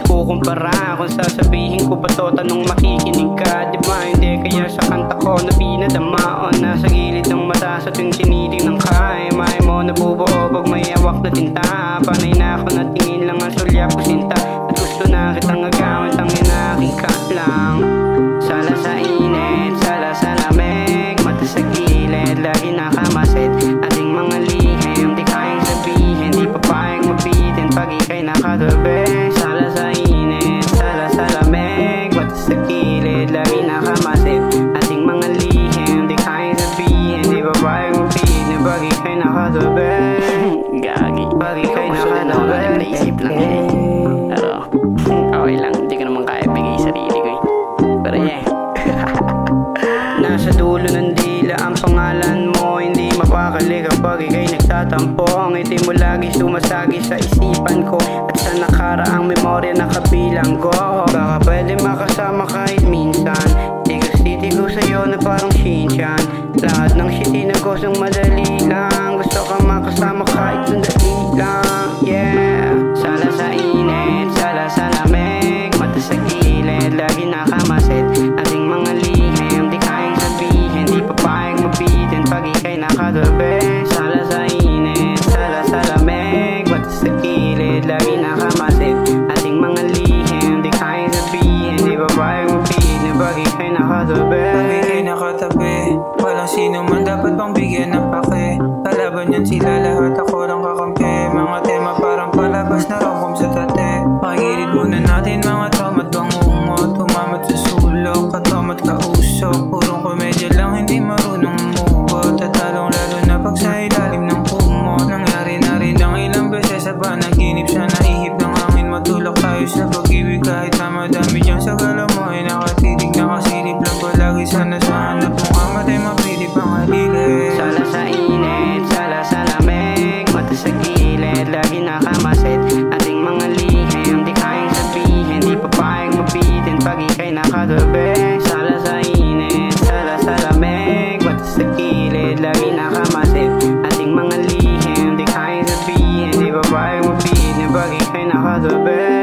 ikukumpara. Kung sasabihin ko pa to, tanong makikinig ka. Diba hindi kaya sa kanta ko na pinadama o nasa gilid ng mata sa tuwing tinitingnan ka. May mo nabubuo pag may awak na tinta. Panay na ako na tingin lang ang sulyap ko sinta. At gusto na kitang agawan, tangin na aking ka lang. Sala sa init, sala sa lamig, mata sa gilid, lagi nakamasid. Ating mga lihim, di kayang sabihin, di pa payang mabitin pag ika'y nakatabi. Sala sa init, sala sa lamig, mata sa gilid, lagi nakamasid. Ating mga lihim, di kayang sabihin, di pa payang mabitin pag ika'y nakatabi. Gagi, pag ika'y nakatabi. Naisip lang eh, pero okay lang, hindi ko naman kaya bigay sarili ko eh. Pero yeah. Nasa dulo ng dila ang pangalan mo, hindi mapakali kapag ika'y nagtatampo. Ang ngiti mo lagi sumasagi sa isipan ko, at sa nakaraang memorya nakabilang ko. Baka pwede makasama kahit minsan, tigo sa'yo na parang Shinchan. Lahat ng shiti na gustong madali lang, gusto ka makasama kahit sandali lang. Yeah. Sala sa init, sala sa lamig, mata sa gilid, lagi nakamasid. Ating mga lihim, di kayang sabihin, di pa payang mabitin pag ika'y nakatabi. Sala sa init, sala sa lamig, mata sa gilid, lagi nakamasid. Ating mga lihim, di kayang sabihin, di pa payang mabitin pag ika'y nakatabi. Pag ika'y nakatabi, walang sino man dapat bang bigyan ng pake. Kalaban yan sila lahat, ako lang kakampi. Mga tema parang palabas na romcom sa tate. Pakigilid muna natin mga tomat bangungot, humamat sa sulok, katomat kausok. Purong komedya lang, hindi marunong umugot. At lalong lalo na pag sa ilalim ng kumot. Nangyari na rin ang ilang beses sa panaginip, sa naihip ng hangin. Matulak tayo sa pag-ibig kahit na madami diyang sa galaw mo ay nakatitig, nakasilip lang palagi. Sana sa hanap mong amat ay mapilip ang halili. Sala sa init, sala sa lamig, mata sa gilid, lagi nakamasid. Ating mga lihim, di kayang sabihin, di pa payang mabitin pag ika'y nakatabi. Sala sa init, sala sa lamig, mata sa gilid, lagi nakamasid. Ating mga lihim, di kayang sabihin, di pa payang mabitin pag ika'y nakatabi.